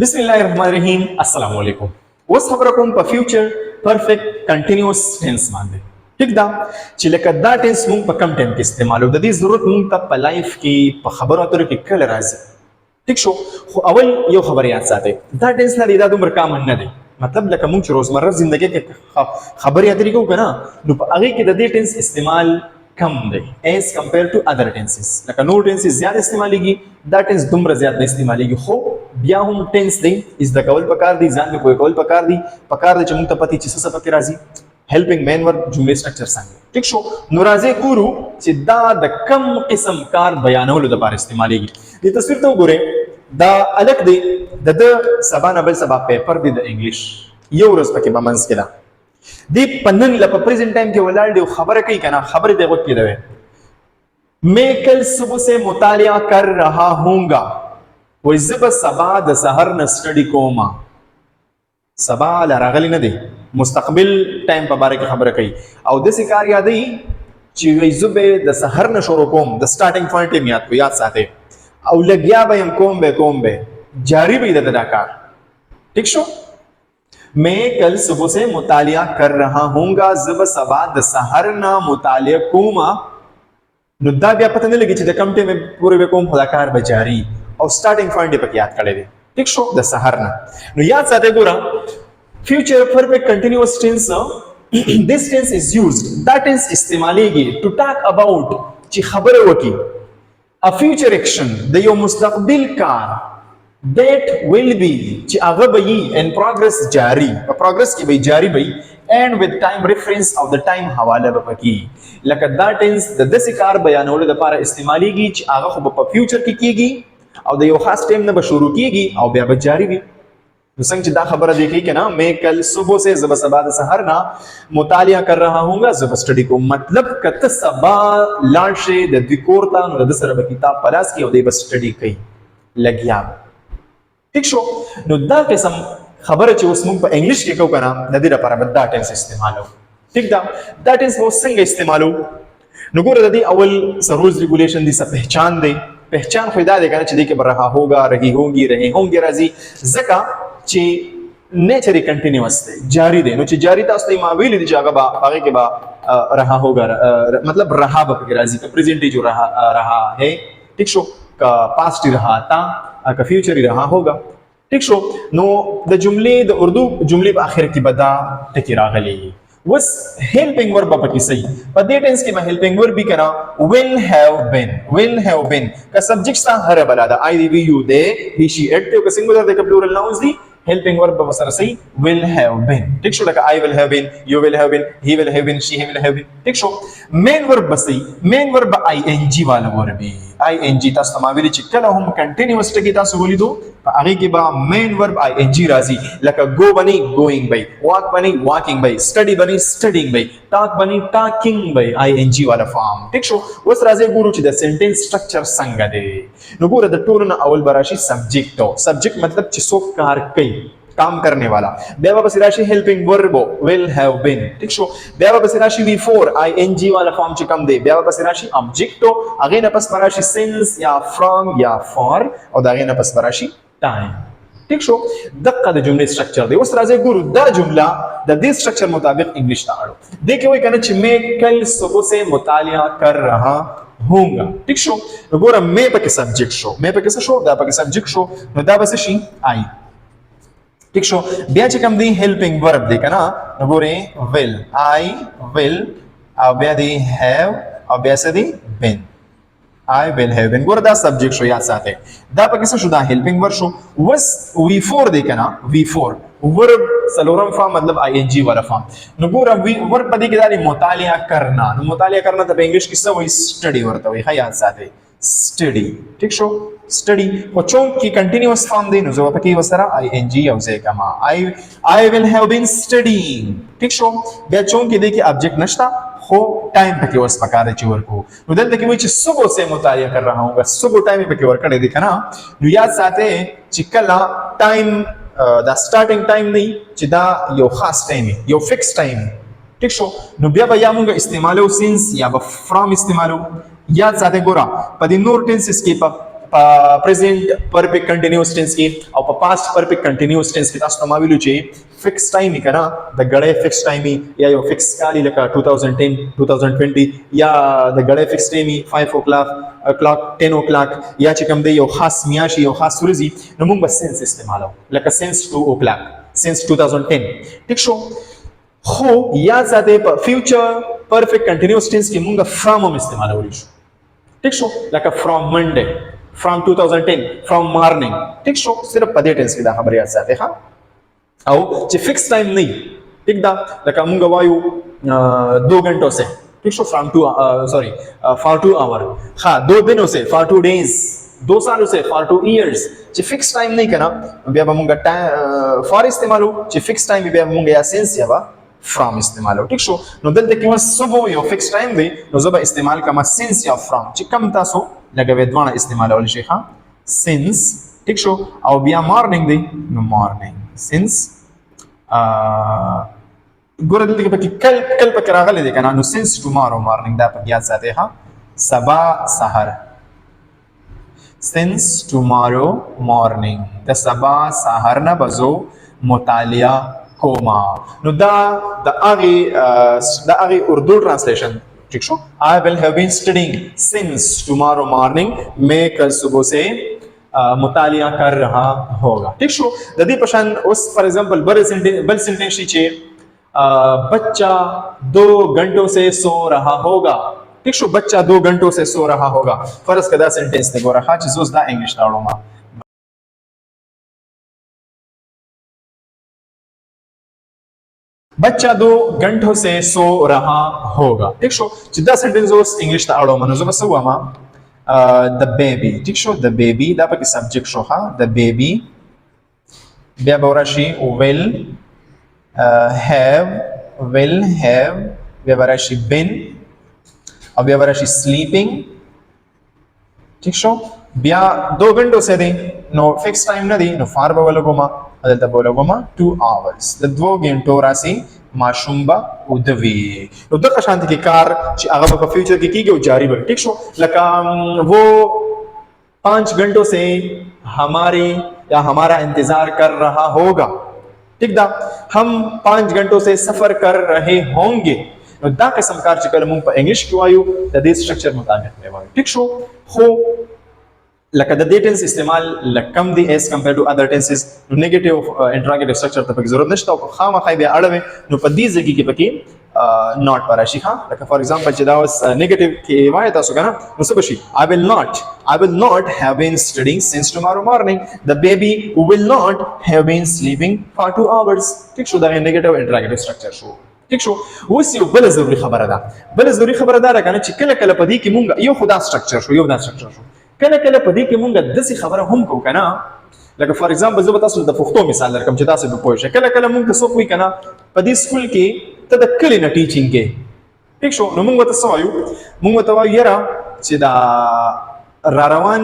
बिस्मिल्लाहिर्रहमानिर्रहीम अस्सलाम वालेकुम। اوس خبره کوم په فیوچر پرفیکٹ کنټینیوس ټینس باندې. ٹھیک ده چې لکه دا ټینس مونږ په کم ټایم کې استعمالو، د دې ضرورت مونږ ته په لایف کې په خبرو اترو کې کله راځي. ٹھیک شو، خو اول یو خبر یاد ساتئ، دا ټینس نه دی، دا دومره کامن نه دی. مطلب لکه مونږ چې روزمره ژوندګۍ کې خبرې اترې کوو کنه، نو په هغې کې د دې ټینس استعمال کم دی as compared to other tenses. لکه نور ټینسز زیات استعمالیږي، دا ټینس دومره زیات نه استعمالیږي، خو بیا هم ټینس دی زده کول پکار دی، ځان پې پوه کول پکار دی چې موږ ته پتې چې څه پکې راځي. هیلپینګ مین ورب جملې سټرکچر څنګه. ټیک شو، نو راځئ ګورو چې دا د کم قسم کار بیانولو دپاره استعمالیږي. دې تصویر ته وګورئ، دا هلک دی، د ده سبا نه بل سبا پیپر دی د انګلیش، یو ورځ پکې به منځ کې ده. دی په نن له په پریزنټ ټایم کې ولاړ دی او خبره کوي که نه، خبرې ته یې غوږ کېدوی. میں کل صبح سے مطالعہ کر رہا ہوں گا، وای زه به سبا د سحر نه سټډي کوم. سبا لا راغلی نه دی، مستقبل ټایم په باره کې خبره کوي او داسې کار یادوي چې وایي زه به د سحر نه شروع کوم، د سټارټینګ پوینټ یې یاد ساتئ او لګیا به یم، کوم به جاری به د دا کار. ٹھیک شو، میں کل صبح سے مطالعہ کر رہا ہوں گا، زه به سبا د سحر نه مطالعه کوم. نو دا بیا پته نه لګي چې د کم ټایم پورې به کوم، خو دا کار به جاري او سټارټینګ پوینټ یې پکې یاد کړی دی. ٹھیک شو، د سحر نه. نو یاد ساتئ، ګوره فیوچر پرفیکٹ کنټینیوس ټینس، this tense is used، دا ټینس استعمالیږي to talk about چې خبره وکړي a future action د یو مستقبل کار that will be چې هغه به وي in progress، جاري په پروګرس کې به جاري وي and with time reference او د ټایم حواله به پکې. لکه دا ټینس د داسې کار بیانولو لپاره استعمالیږي چې هغه خو به په فیوچر کې کیږي او د یو خاص ټایم نه به شروع کیږي او بیا به جاری وي. نو څنګه چې دا خبره دی کې نه، میں کل صبح سے زه به سبا د سحر نه مطالعه کر رہا ہوں گا، زه به سټډي کوم. مطلب که ته سبا لاړ شې د دوی کور ته، نو د ده سره به کتاب په لاس کې او دی به سټډي کوي، لګیا به. ٹھیک شو، نو دا قسم خبره چې اوس موږ په انګلیش کې کوو که نه، د دې لپاره به دا ټینس استعمالو. ٹھیک ده، دا ټینس به اوس څنګه استعمالو؟ نو ګوره د دې اول څه رولز ریګولیشن دي، څه پہچان دی. پہچان خو دا دی که نه چې دې کې به رها ہوگا، رہی ہوگی، رہے ہونگے راځي، ځکه چې نیچر یې کنټینیوس دی، جاری دی. نو چې جاری تاسو ته ما ویلي دي چې هغه به هغې کې به رها ہوگا، مطلب رها به پکې راځي، که پریزنټ جو رها ہے. ٹھیک شو، که پاسٹ رہا تھا، که فیوچر رہا ہوگا. ٹھیک شو، نو د جملې د اردو جملې په آخر کې به دا ټکي راغلی. وس هیلپینګ ورب پکې صحیح په دې ټینس کې به هیلپینګ ورب به کنا will have been کا سبجیکټ سره هر بلا دا I we you they he she it کا سنگولر د پلورل ناونز دي. هیلپینګ ورب به سره صحیح will have been. ٹھیک شو، لکه I will have been، you will have been، he will have been، she will have been. ٹھیک شو، مین ورب به صحیح، مین ورب ing والا ورب ing. تاسو ته ما ویلي چې کله هم کنټینیوس ټکی تاسو ولیدو په هغې کې به مین ورب ing راځي. لکه go بني going بی، walk بني walking بی، study بني studying بی، talk بني talking بی، ing والا فارم. ٹھیک شو، اوس راځئ ګورو چې د سنټینس سټرکچر څنګه دی. نو ګوره د ټولو نه اول به راشي سبجیکټ. سبجیکټ مطلب چې څوک کار کوي، کام کرنے والا. بیا به پسې راشي هیلپینګ ورب will have been. ټیک شو، بیا به پسې راشي before ing والا فارم چې کوم دی، بیا به پسې راشي object، هغې نه پس به راشي since یا from یا for او د هغې نه پس به راشي time. ٹھیک شو، دقه د جملې سټرکچر دی. اوس راځئ ګورو دا جمله د دې سټرکچر مطابق انګلیش ته اړو. دې کې وایي که نه چې میں کل صبح سے مطالعہ کر رہا ہوں گا. ٹھیک شو، نو ګوره میں پکې سبجیکټ شو، میں پکې څه شو، دا پکې سبجیکټ شو، نو دا به څه شي I. ٹھیک شو، بیا چې کوم دی هیلپینګ ورب دی که نه، نو ګورئ will I will او بیا دی have او بیا څه دی been. I will have been. ګوره دا سبجیکټ شو، یاد ساتئ. دا پکې څه شو، دا هیلپینګ ورب شو. وس V4 دی که نه، V4 ورب څلورم فارم مطلب ing والا فارم. نو ګوره ورب په دې کې دا دی مطالعه کرنا. نو مطالعه کرنا ته په انګلیش کې څه وایي، سټډي ورته وایي. ښه یاد ساتئ، سټډي. ټیک شو، سټډي خو چونک کې کنټینیوس فارم دی، نو زه به پکې ورسره ing او ځای کما I will have been studying. ټیک شو، بیا چونک کې دی کې ابجیکټ نشته، خو ټایم پکې اوس پکار دی چې ورکو. نو دلته کې وایي چې صبح سے مطالعه کر رہا ہوں گا، صبح ټایم پکې ورکړی دی که نه. نو یاد ساتئ چې کله ټایم دا سټارټینګ ټایم دی چې دا یو خاص ټایم دی، یو فکس ټایم. ٹھیک شو، نو بیا به یا مونږ استعمالو سینس یا به فرام استعمالو. یاد ساتئ ګوره په دې نور ټینسز کې present perfect continuous tense की और past perfect continuous tense की तास तमाविलु चे fix time ही कना द गड़े fix time ही या यो फिक्स काली लका 2010 2020 या द गड़े फिक्स टाइम ही 5 o'clock 10 o'clock या चिकम दे यो खास मियाशी यो खास सुरजी नमुंग बस सेंस इस्तेमाल हो लका सेंस 2 o'clock सेंस 2010 ठीक शो हो या जाते फ्यूचर परफेक्ट कंटिन्यूअस टेंस की मुंगा फ्रॉम हम इस्तेमाल हो रही ठीक show like from Monday from 2010 from morning ठीक शो सिर्फ पदे टेंस की दा खबर याद जाते हाँ आओ जे फिक्स टाइम नहीं ठीक दा like मुंगा वायु 2 घंटों से ठीक शो from 2 sorry for 2 hour हाँ 2 दिनों से for 2 days 2 सालों से for 2 years जे फिक्स टाइम नहीं करना बिया मुंगा for इस्तेमाल हो जे फिक्स टाइम बिया मुंगा या सेंस या बा from इस्तेमाल हो ठीक शो नो दल तक वह सुबह यो फिक्स टाइम दे नो जब इस्तेमाल का since या from चिकम तासो लगा वेदवाना इस्तेमाल वाले शेखा since ठीक शो और बिया morning they know morning since गुरु दल तक बकी कल पकड़ा गले देखा ना नो since tomorrow morning दा पर याद जाते हाँ सबा सहर since tomorrow morning दा सबा सहर ना बजो मुतालिया कोमा नो दा आगे उर्दू ट्रांसलेशन ठीक शो I will have been studying since tomorrow morning मैं कल सुबह से मुतालिया कर रहा होगा ठीक शो ददी पशान उस फॉर एग्जांपल बल सेंटेंस चे बच्चा 2 घंटों से सो रहा होगा ठीक शो बच्चा 2 घंटों से सो रहा होगा फर्ज कदा सेंटेंस ने गोरा खाच जोस दा इंग्लिश दाड़ोमा बच्चा 2 घंटों से सो रहा होगा ठीक शो जिद्दा सेंटेंस उस इंग्लिश ता आड़ो मनो जब सो मा द बेबी ठीक शो द बेबी दा पकी सब्जेक्ट शो हा द बेबी बिया बोराशी will have बिया बोराशी been अब बिया बोराशी sleeping ठीक शो बिया 2 घंटों से दे नो फिक्स टाइम ना दी नो फार बवलगोमा अदल तबोलगोमा 2 hours द 2 घंटों रासी माशुंबा उदवी उधर का शांति की कार अगर का फ्यूचर की गई जारी बढ़ ठीक शो लका वो 5 घंटों से हमारे या हमारा इंतजार कर रहा होगा ठीक दा हम 5 घंटों से सफर कर रहे होंगे दा कसम कार चिकल मुंह पर इंग्लिश क्यों आयु द दिस स्ट्रक्चर मुताबिक में ठीक शो हो लका द टेंस इस्तेमाल लकम दी as compare to other tenses negative interrogative structure तक जरूरत नहीं तो खामा खाई बे अड़वे नो पदी जगी के पकी नॉट पर शिखा लका फॉर एग्जांपल चदावस नेगेटिव के वायत असुगा ना मुसबशी I will not have been studying since tomorrow morning the baby will not have been sleeping for 2 hours ठीक शो द नेगेटिव इंटरोगेटिव स्ट्रक्चर शो ठीक शो वसी बल जरूरी खबर दा रकना चिकल कल पदी की मुंगा यो खुदा स्ट्रक्चर शो कल पदी के मुंगा दसी खबर हम को कना लका फॉर एग्जांपल जब तاسو د پښتو مثال درکم چې تاسو به پوه شئ کله مونږ څه کوی کنا پدې سکول کې ته د کلی نه ټیچینګ کې ٹھیک شو نو مونږ ته وایو مونږ ته وایو یاره چې دا روان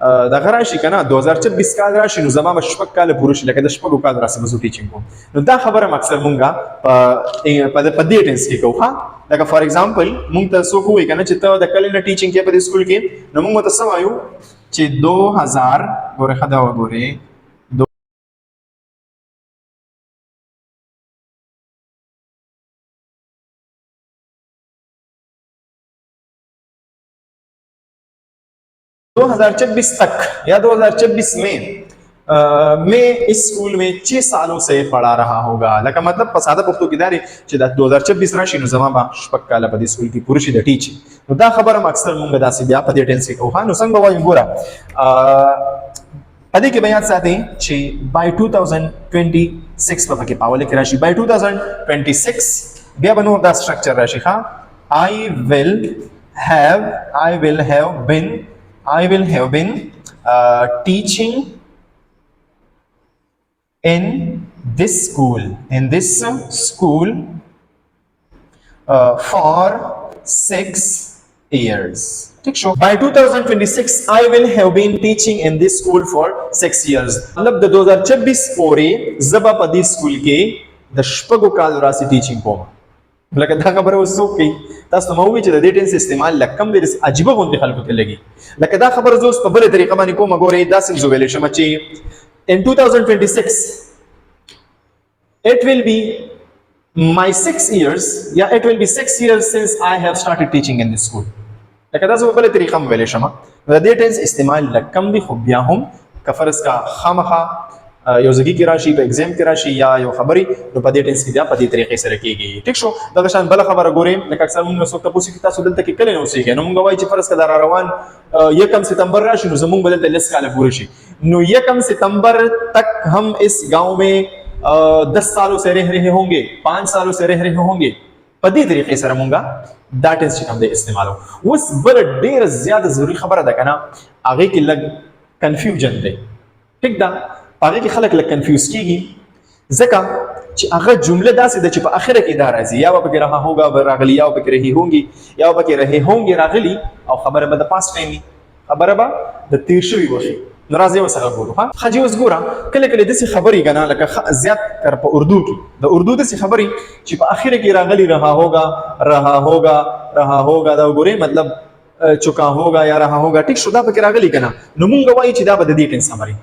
د غراشي کنا 2026 کال راشي نو زما شپږ کال پوره شي لکه د شپږ کال راسي مزو ټیچینګ کوم نو دا خبره مقصد مونږه په دې ټینس کې کوو ها لکه فار ایگزامپل مونږ ته څه کوی کنا چې ته د کلی نه ټیچینګ کې په سکول کې نو مونږ ته وایو چې 2000 ګوره خدا وګوره 2026 तक या 2026 में मैं इस स्कूल में 6 सालों से पढ़ा रहा होगा लका मतलब सादा पख्तो की दारी چې د 2026 راشي نو زما با شپک کاله په دې سکول کې پوره شي د ټیچ نو دا خبره اکثر مونږ داسې بیا په دې ټینس کې کوو نو څنګه وایو ګوره په دې کې بیان ساتي چې by 2026 په کې پاول کې راشي by 2026 بیا بنو دا سټرکچر راشي ها I will have been teaching in this school for 6 years ठीक show by 2026 I will have been teaching in this school for 6 years मतलब د 2026 پورې زبا په دې سکول کې د شپږو کال راسي ټیچینګ کوم لکه دا خبره اوس څوک کوي تاسو ته مووي چې د دې ټینس استعمال لکم ډېر عجیبه غوندې خلکو ته لګي لکه دا خبره زه اوس په بله طریقه باندې کوم ګورئ داسې زه ویلی شم چې in 2026 it will be my 6 years it will be 6 years since I have started teaching in this school لکه دا زه په بله طریقه م ویلی شم د دې ټینس استعمال لکم دی خو بیا هم که فرض کا خامخا یو ځګي کې راشي په ایگزام کې راشي یا یو خبري نو په دې ټینس کې بیا په دې طریقې سره کېږي ټیک شو دغه شان بله خبره ګورئ لکه اکثر موږ څوک تاسو کې تاسو دلته کې کله نه اوسېږئ نو موږ وایو چې فرض کړه را روان 1 ستمبر راشي نو زموږ به دلته 10 کاله پوره شي نو 1 ستمبر تک हम इस गांव में 10 सालों से रह रहे होंगे 5 सालों से रह रहे होंगे په دې طریقې سره مونږه دا ټینس چې کوم دی استعمالو اوس بل ډېر زیاته ضروري خبره ده کنه هغه کې لږ کنفیوژن دی ټیک ده هغه کې خلک لږ کنفیوز کیږي ځکه چې هغه جمله داسې ده چې په اخره کې دا راځي یا به پکې رها ہوگا راغلی یا به پکې رهي هونګي یا به پکې رهي هونګي راغلی او خبره به د پاست ټایم خبره به د تیر شوي وشي نو راځي وسره ګورو ها خجی اوس ګوره کله کله داسې خبرې کنه لکه زیات کر په اردو کې د اردو داسې خبرې چې په اخره کې راغلی رها ہوگا دا ګوري مطلب چکا ہوگا یا رها ہوگا ټیک شو دا پکې راغلی کنه نو مونږ وایي چې دا به د دې ټینس خبرې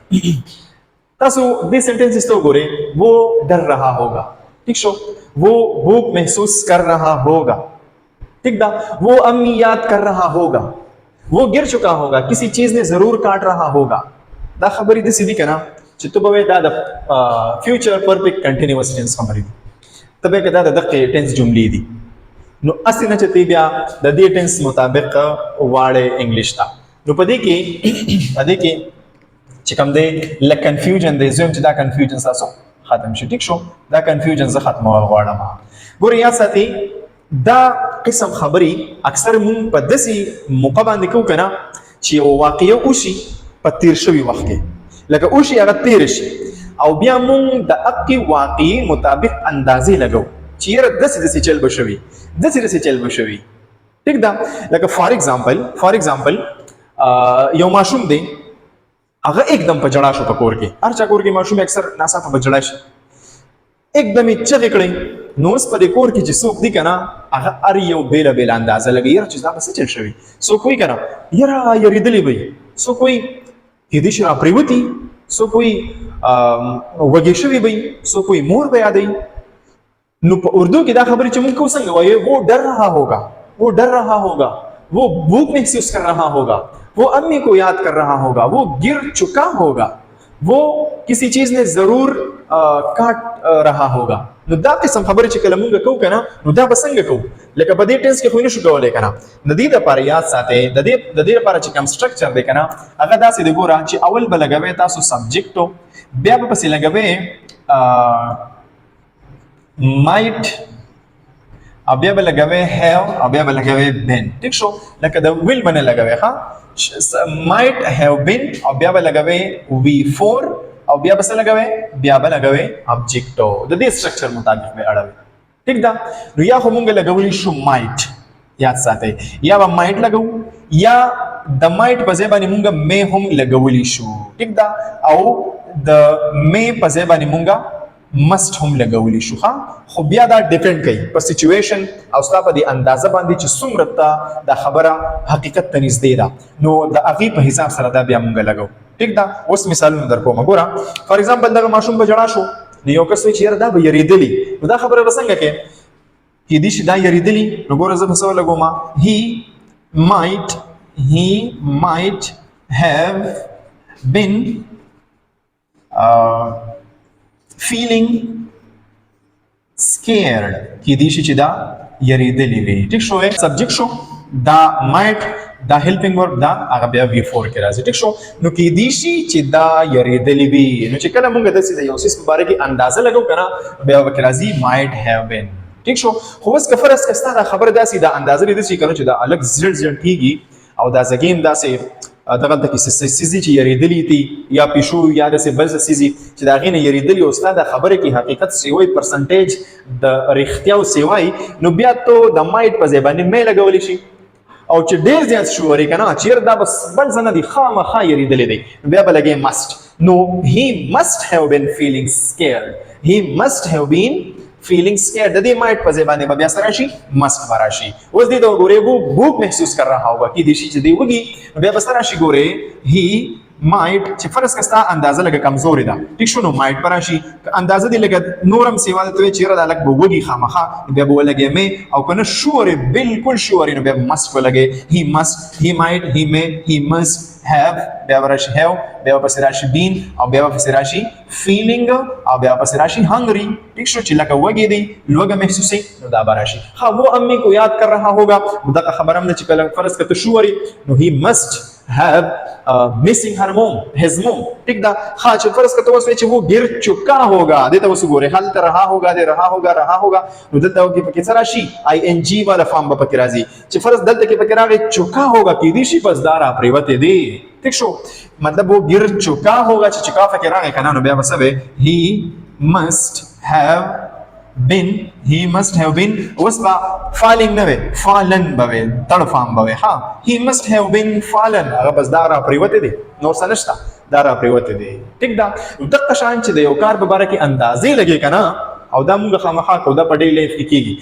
تاسو دې سنټنسز ته وګورئ وہ ڈر رہا ہوگا ٹھیک شو وہ بھوک محسوس کر رہا ہوگا ٹھیک دا وہ امی یاد کر رہا ہوگا وہ گر چکا ہوگا کسی چیز نے ضرور کاٹ رہا ہوگا دا خبرې داسې دي کنه چې ته به وایې دا د فیوچر پرفیکټ کنټینیوس ټینس خبرې دي ته به یې که دا د دقې ټینس جملې دي نو هسې نه چې ته بیا د دې ټینس مطابق واړې انګلیش ته نو په دې کې چې کوم دی لکه کنفیوژن دی زه یم چې دا کنفیوژن ستاسو ختم شي ټیک شو دا کنفیوژن زه ختمول غواړم ګورئ یاد ساتئ دا قسم خبرې اکثر مونږ په داسې موقع باندې کوو که نه چې یو واقعه وشي په تیر شوي وخت کې لکه وشي هغه تېره شي او بیا مونږ د هغې واقعې مطابق اندازې لګو چې یاره داسې چل به شوي داسې چل به شوي ټیک ده لکه فار ایگزامپل یو ماشوم دی هغه एकदम په جړا شو په کور کې هر چا کور کې ماشوم اکثر ناڅاپه په جړا شي एकदम یې چغې کړې نو اوس په دې کور کې چې څوک دي که نه هغه هر یو بېله اندازه لګوي یاره چې دا به څه چل شوي څوک وایي که نه یاره یارېدلې به وي څوک وایي کېدای شي راپرېوتي څوک وایي وږې شوي به وي څوک وایي مور به یادوي نو په اردو کې دا خبرې چې موږ کوو څنګه وایو وہ ڈر رہا ہوگا وہ بھوک محسوس کر رہا ہوگا وہ امی کو یاد کر رہا ہوگا وہ گر چکا ہوگا وہ کسی چیز نے ضرور کاٹ رہا ہوگا نو دا قسم خبرې چې کله مونږ کوو که نه نو دا به څنګه کوو لکه په دې ټینس کې خو یې نشو کولی که نه د دې دپاره یاد ساتئ د دې لپاره چې کوم سټرکچر دی که نه هغه داسې دی ګوره چې اول به لګوئ تاسو سبجیکټو بیا به پسې لګوئ مایټ او بیا به لګوئ هیو او بیا به لګوئ بین ټیک شو لکه د ویل باندې لګوئ ښه might have been او بیا به لګوئ V4 او بیا به څه لګوئ بیا به لګوئ objecto د دې سټرکچر مطابق به اړوئ ټیک ده نو یا خو مونږ لګولی شو might یاد ساتئ یا به might لګو یا د might په ځای باندې مونږ may هم لګولی شو ټیک ده او د may په ځای باندې مونږ must هم لګولی شو خو بیا دا ډیپینډ کوي په سچویشن او ستا په دې اندازه باندې چې څومره ته دا خبره حقیقت ته نږدې ده نو د هغې په حساب سره دا بیا مونږ لګو ټیک ده اوس مثالونه در کومه ګوره فار ایگزامپل دغه ماشوم به جړا شو نو یو کس وایي چې یاره دا به یریدلي نو دا خبره به څنګه کوې کېدای شي دا یریدلي نو ګوره زه به څه ولګوم he might have been feeling scared کېدای شي چې دا یریدلي وي ټیک شو سبجیکټ شو دا might دا helping verb دا هغه بیا V4 کې راځي ټیک شو نو کېدای شي چې دا یریدلي وي نو چې کله مونږ داسې د یو څیز په باره کې اندازه لګو که نه بیا به کې راځي might have been ټیک شو خو اوس که فرض که ستا دا خبره داسې دا اندازه دې داسې که نه چې دا الګ زیړ کېږي او دا زګیم داسې دغلته کې سیزي چې یریدلي دي یا پیشو یا داسې بل څه سیزي چې د هغې نه یریدلي او ستا د خبرې کې حقیقت سیوی پرسنټیج د رښتیاو سیوی نو بیا تو د مایټ په ځای باندې می لګولی شي او چې ډېر زیات شوري که نه چېر دا بس بل څه نه دي خامخا یریدلی دی نو بیا به لګې must نو he must have been feeling scared he must have been feeling scared د دې might په ځای باندې بیا سره شي must به راشي اوس دې ته ګورې वो भूख محسوس कर रहा होगा कि دې شي چې دی وږي بیا به سره شي ګورې he might چې فرض کستا اندازه لګه کمزوري ده ټیک شو نو might پر راشي اندازه دی لګه نورم سیوا ته چیرې د لګ بوږي خامخه بیا به ولګي مې او کنه شور بالکل شور نو بیا must ولګي he must he might he may he must have بیا ورشي have بیا پس راشي been او بیا پس راشي feeling او بیا پس راشي hungry ٹھیک شو چې لکه وږي دی لوګه محسوسي نو دا براشي ها وہ امی کو یاد کر رہا ہوگا دا خبر هم نه چې کله فرض کته شوري نو he must have missing her mom his mom ٹھیک دا ها چې فرض کته وسوي چې وہ گر چکا ہوگا دته وسو ګوره حال ته رہا ہوگا دے رہا ہوگا نو دلته کې پکې سره شي ing والا فارم به پکې راځي چې فرض دلته کې پکې راغی چکا ہوگا کې دي شي پس دارا پریوته دی ٹھیک شو مطلب وہ گر چکا ہوگا چې چکا فکر راغی کنه نو بیا وسوي he must have been وسبا falling نه وي fallen بوي تړ فارم بوي ها he must have been fallen هغه بس دارا پریوته دی نور سنشتا دارا پریوته دی ٹھیک دا دغه شان چې د یو کار په اړه کې اندازې لګي کنه او دا موږ خامخا کو دا په ډیلی لایف کې کیږي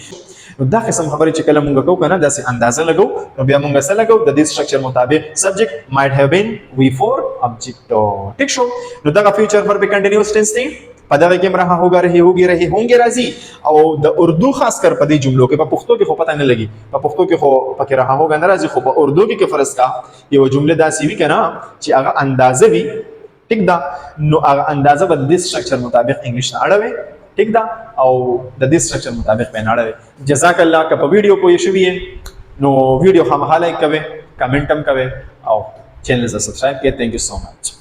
نو دا قسم خبرې چې کله موږ کوو کنه داسې اندازه لګو نو بیا موږ سره لګو د دې سټرکچر مطابق subject might have been we for object ٹھیک شو نو دا فیوچر پر به کنټینیوس ټینس دی په دغه کې رها ہوگا رہی ہوگی رہی هونګي راځي او د اردو خاص کر په دې جملو کې په پښتو کې خو پته نه لګي په پښتو کې خو پکې رها ہوگا نه راځي خو په اردو کې فرض کا یو جمله داسې وی کنه چې هغه اندازه وی ټیک دا نو هغه اندازه به د سټرکچر مطابق انګلیش نه اړوي ٹھیک دا او د دې سټرکچر مطابق به نه اړوي جزاک الله کا په ویډیو پوه شوی نو ویډیو خامخا لایک کوئ کمنټ هم کوئ او چینل سبسکرایب کړئ تھینک یو سو مچ